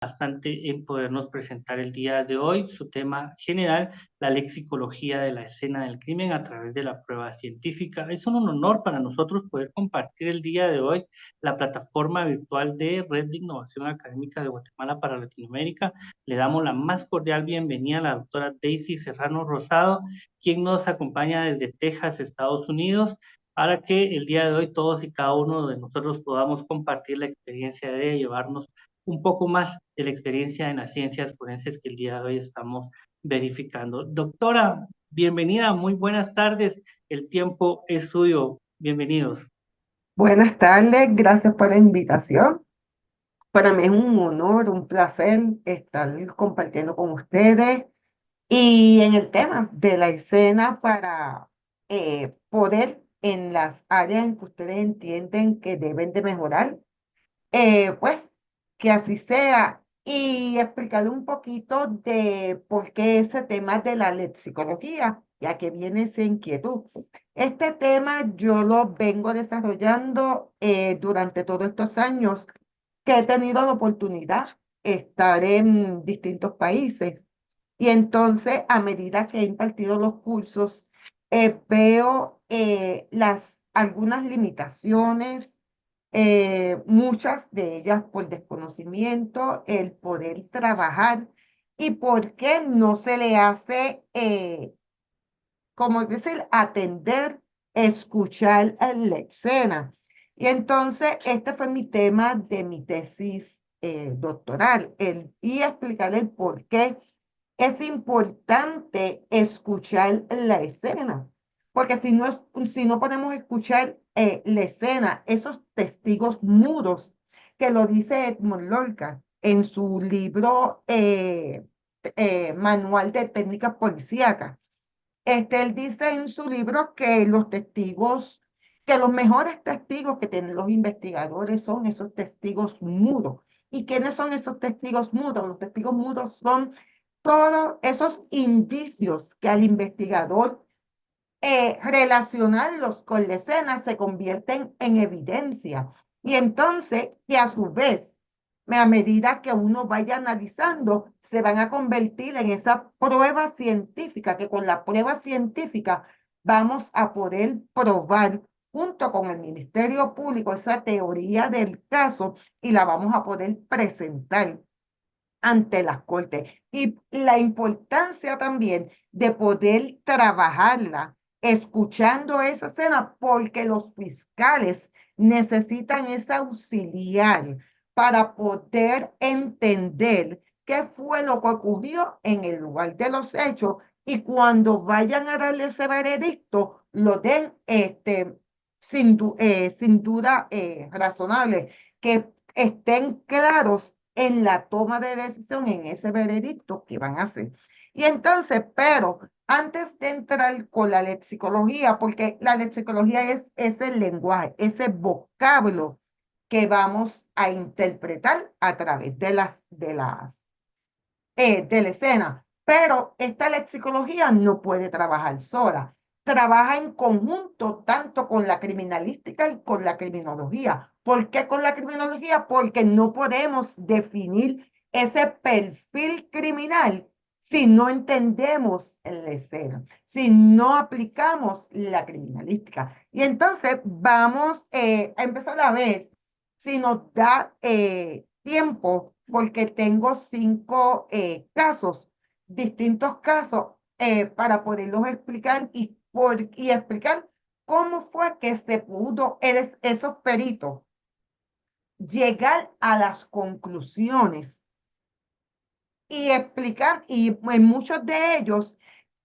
bastante en podernos presentar el día de hoy su tema general, la lexicología de la escena del crimen a través de la prueba científica. Es un honor para nosotros poder compartir el día de hoy la plataforma virtual de Red de Innovación Académica de Guatemala para Latinoamérica. Le damos la más cordial bienvenida a la doctora Daisy Serrano Rosado, quien nos acompaña desde Texas, Estados Unidos, para que el día de hoy todos y cada uno de nosotros podamos compartir la experiencia de llevarnos un poco más de la experiencia en las ciencias forenses que el día de hoy estamos verificando. Doctora, bienvenida, muy buenas tardes. El tiempo es suyo. Bienvenidos. Buenas tardes, gracias por la invitación. Para mí es un honor, un placer estar compartiendo con ustedes y en el tema de la escena para poder en las áreas en que ustedes entienden que deben de mejorar, pues que así sea y explicarle un poquito de por qué ese tema de la lexicología, ya que viene esa inquietud. Este tema yo lo vengo desarrollando durante todos estos años que he tenido la oportunidad de estar en distintos países. Y entonces, a medida que he impartido los cursos, veo algunas limitaciones, muchas de ellas por desconocimiento, el poder trabajar y por qué no se le hace, como decir, atender, escuchar en la escena. Y entonces, este fue mi tema de mi tesis doctoral, y explicar el por qué es importante escuchar la escena, porque si no podemos escuchar la escena, esos testigos mudos, que lo dice Edmund Lorca en su libro Manual de Técnicas Policíacas. Él dice en su libro que que los mejores testigos que tienen los investigadores son esos testigos mudos. ¿Y quiénes son esos testigos mudos? Los testigos mudos son todos esos indicios que al investigador relacionarlos con la escena se convierten en evidencia. Y entonces, que a su vez, a medida que uno vaya analizando, se van a convertir en esa prueba científica, que con la prueba científica vamos a poder probar junto con el Ministerio Público esa teoría del caso y la vamos a poder presentar ante las cortes. Y la importancia también de poder trabajarla escuchando esa escena, porque los fiscales necesitan ese auxiliar para poder entender qué fue lo que ocurrió en el lugar de los hechos y cuando vayan a darle ese veredicto, lo den sin duda razonable, que estén claros en la toma de decisión, en ese veredicto que van a hacer. Y entonces, pero antes de entrar con la lexicología, porque la lexicología es ese lenguaje, ese vocablo que vamos a interpretar a través de la escena. Pero esta lexicología no puede trabajar sola. Trabaja en conjunto tanto con la criminalística y con la criminología. ¿Por qué con la criminología? Porque no podemos definir ese perfil criminal si no entendemos la escena, si no aplicamos la criminalística. Y entonces vamos a empezar a ver si nos da tiempo, porque tengo 5 casos, distintos casos, para poderlos explicar y explicar cómo fue que se pudo esos peritos llegar a las conclusiones y explicar, y en muchos de ellos,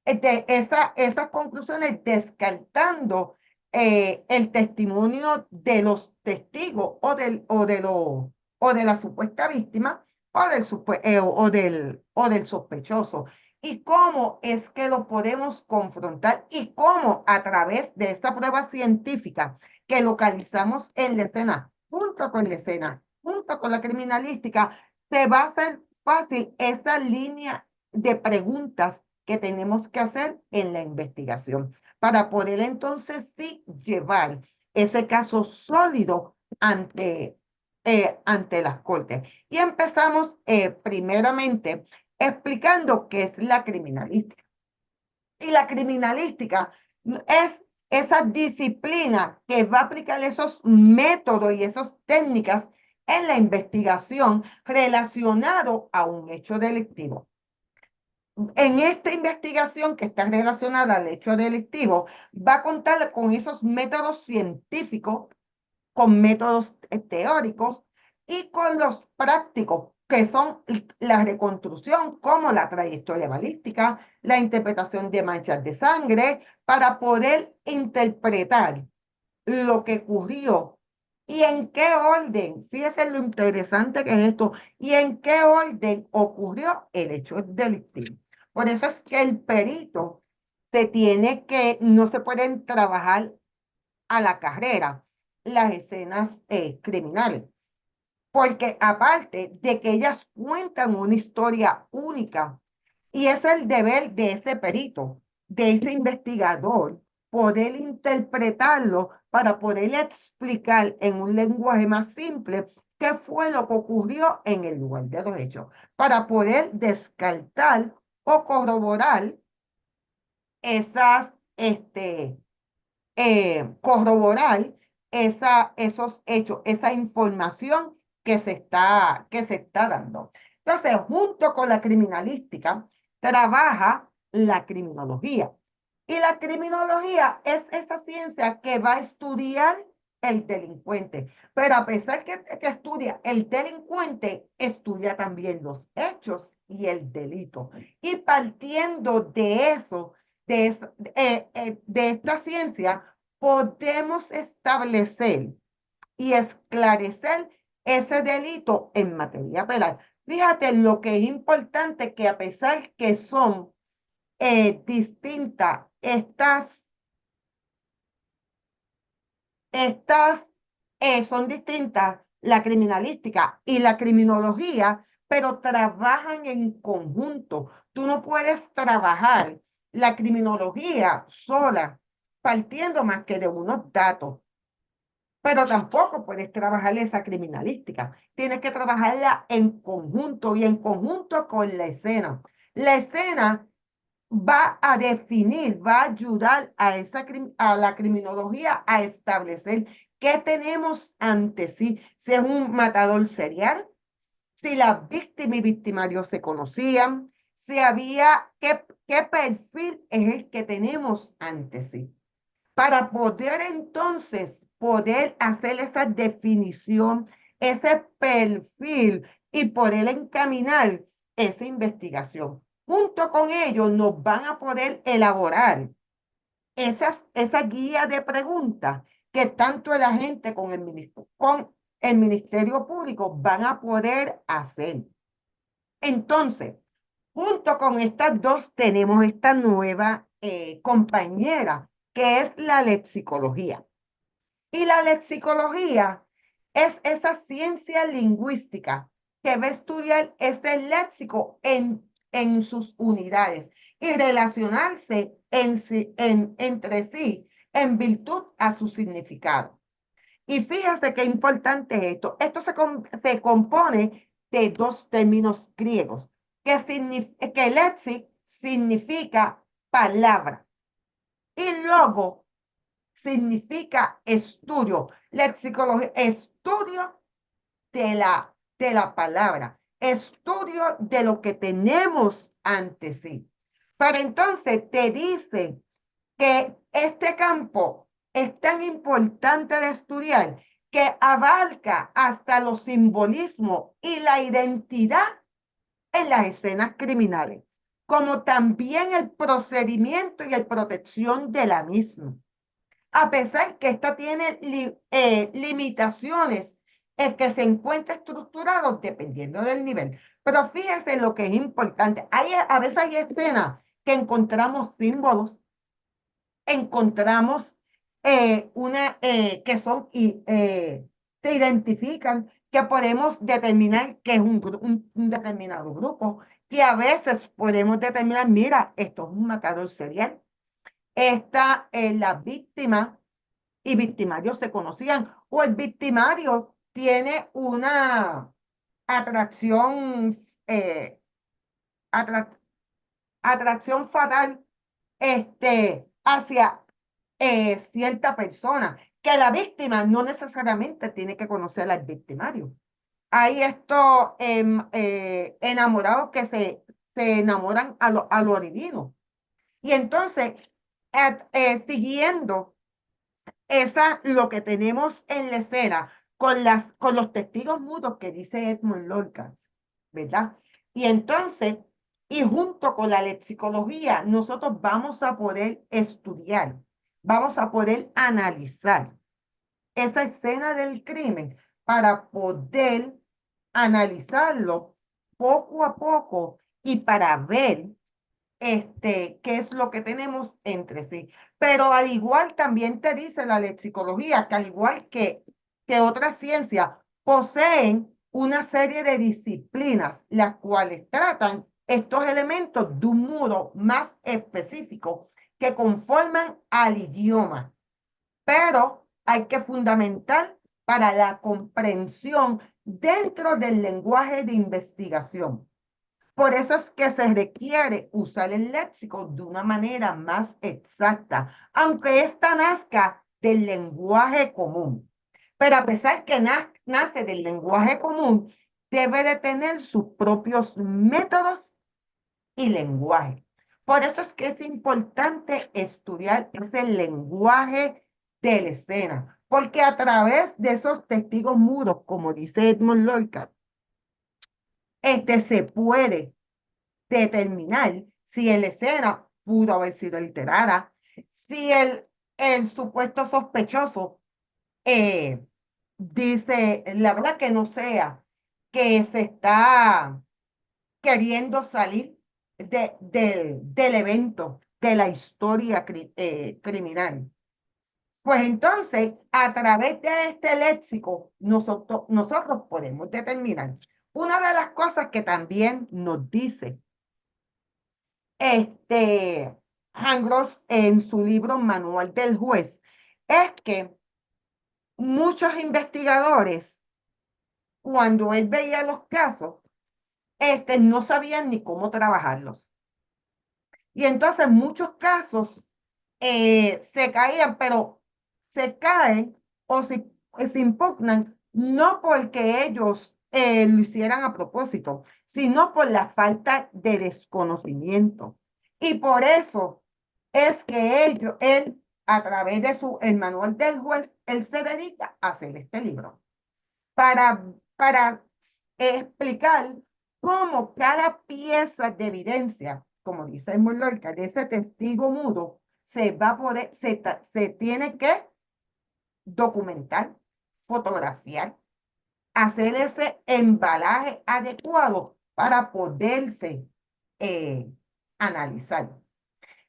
esas conclusiones descartando el testimonio de los testigos o de la supuesta víctima o del sospechoso. Y cómo es que lo podemos confrontar y cómo a través de esta prueba científica que localizamos en la escena, junto con la escena, junto con la criminalística, se va a hacer fácil esa línea de preguntas que tenemos que hacer en la investigación para poder entonces sí llevar ese caso sólido ante ante las cortes. Y empezamos primeramente explicando qué es la criminalística. Y la criminalística es esa disciplina que va a aplicar esos métodos y esas técnicas en la investigación relacionado a un hecho delictivo. En esta investigación que está relacionada al hecho delictivo, va a contar con esos métodos científicos, con métodos teóricos y con los prácticos, que son la reconstrucción, como la trayectoria balística, la interpretación de manchas de sangre, para poder interpretar lo que ocurrió y en qué orden, fíjese lo interesante que es esto, y en qué orden ocurrió el hecho delictivo. Por eso es que el perito no se pueden trabajar a la carrera las escenas criminales, porque aparte de que ellas cuentan una historia única, y es el deber de ese perito, de ese investigador, poder interpretarlo para poder explicar en un lenguaje más simple qué fue lo que ocurrió en el lugar de los hechos, para poder descartar o corroborar esas, corroborar esos hechos, esa información que se está dando. Entonces, junto con la criminalística, trabaja la criminología. Y la criminología es esa ciencia que va a estudiar el delincuente. Pero a pesar que estudia el delincuente, estudia también los hechos y el delito. Y partiendo de eso, de esta ciencia, podemos establecer y esclarecer ese delito en materia penal. Fíjate lo que es importante, que a pesar que son distintas estas son distintas, la criminalística y la criminología, pero trabajan en conjunto. Tú no puedes trabajar la criminología sola, partiendo más que de unos datos, pero tampoco puedes trabajar esa criminalística. Tienes que trabajarla en conjunto y en conjunto con la escena. La escena va a definir, va a ayudar a la criminología a establecer qué tenemos ante sí, si es un matador serial, si la víctima y victimario se conocían, si había, qué perfil es el que tenemos ante sí, para poder entonces poder hacer esa definición, ese perfil y poder encaminar esa investigación. Junto con ellos nos van a poder elaborar esa guía de preguntas que tanto el agente con el Ministerio Público van a poder hacer. Entonces, junto con estas dos tenemos esta nueva compañera, que es la lexicología. Y la lexicología es esa ciencia lingüística que va a estudiar ese léxico en sus unidades y relacionarse entre sí en virtud a su significado. Y fíjese qué importante es esto. Esto se compone de dos términos griegos, que lexi significa palabra y logo significa estudio. Lexicología, estudio de la palabra, estudio de lo que tenemos ante sí. Para entonces te dice que este campo es tan importante de estudiar que abarca hasta los simbolismos y la identidad en las escenas criminales, como también el procedimiento y la protección de la misma. A pesar que esta tiene limitaciones, es que se encuentra estructurado dependiendo del nivel. Pero fíjese lo que es importante. A veces hay escenas que encontramos símbolos, encontramos que son y se identifican, que podemos determinar que es un determinado grupo, que a veces podemos determinar, mira, esto es un matador serial. La víctima y victimario se conocían, o el victimario tiene una atracción, atra- atracción fatal hacia cierta persona, que la víctima no necesariamente tiene que conocer al victimario. Hay estos enamorados que se enamoran a lo divino. Y entonces, siguiendo lo que tenemos en la escena con los testigos mudos que dice Edmund Lorca, ¿verdad? Y entonces, y junto con la lexicología, nosotros vamos a poder estudiar, vamos a poder analizar esa escena del crimen para poder analizarlo poco a poco y para ver qué es lo que tenemos entre sí. Pero al igual también te dice la lexicología que al igual que otras ciencias, poseen una serie de disciplinas, las cuales tratan estos elementos de un modo más específico que conforman al idioma. Pero hay que fundamentar para la comprensión dentro del lenguaje de investigación. Por eso es que se requiere usar el léxico de una manera más exacta, aunque esta nazca del lenguaje común. Pero a pesar que nace del lenguaje común, debe de tener sus propios métodos y lenguaje. Por eso es que es importante estudiar ese lenguaje de la escena, porque a través de esos testigos mudos, como dice Edmund Lorca, se puede determinar si la escena pudo haber sido alterada, si el supuesto sospechoso dice la verdad que no sea que se está queriendo salir del evento, de la historia criminal. Pues entonces, a través de este léxico, nosotros podemos determinar. Una de las cosas que también nos dice Hangros en su libro Manual del Juez, es que muchos investigadores, cuando él veía los casos, no sabían ni cómo trabajarlos. Y entonces muchos casos se caían, pero se caen o se impugnan no porque ellos lo hicieran a propósito, sino por la falta de desconocimiento. Y por eso es que él, a través de el manual del juez, él se dedica a hacer este libro para explicar cómo cada pieza de evidencia, como dice Lorca, de ese testigo mudo, se va a poder, se tiene que documentar, fotografiar, hacer ese embalaje adecuado para poderse eh, analizar.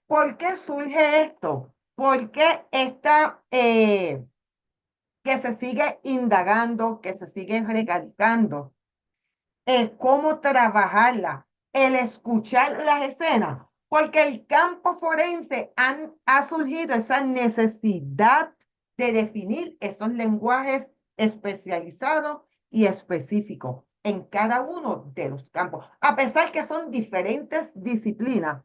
¿Por qué surge esto? ¿Por qué esta que se sigue indagando, que se sigue recalcando cómo trabajarla, el escuchar las escenas, porque el campo forense ha surgido esa necesidad de definir esos lenguajes especializados y específicos en cada uno de los campos. A pesar que son diferentes disciplinas,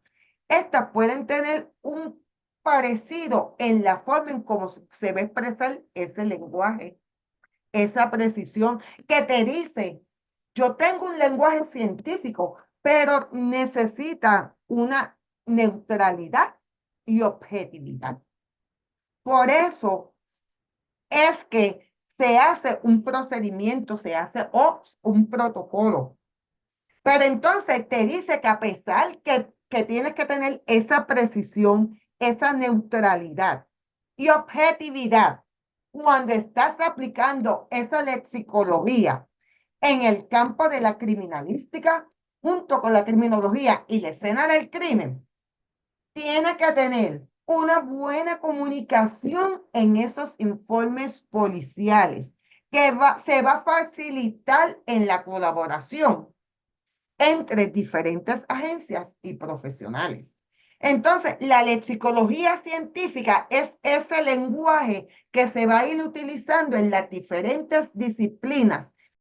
estas pueden tener un parecido en la forma en cómo se va a expresar ese lenguaje, esa precisión que te dice, yo tengo un lenguaje científico, pero necesita una neutralidad y objetividad. Por eso es que se hace un procedimiento, se hace un protocolo. Pero entonces te dice que a pesar que tienes que tener esa precisión, esa neutralidad y objetividad, cuando estás aplicando esa lexicología en el campo de la criminalística, junto con la criminología y la escena del crimen, tiene que tener una buena comunicación en esos informes policiales, que se va a facilitar en la colaboración entre diferentes agencias y profesionales. Entonces, la lexicología científica es ese lenguaje que se va a ir utilizando en las diferentes disciplinas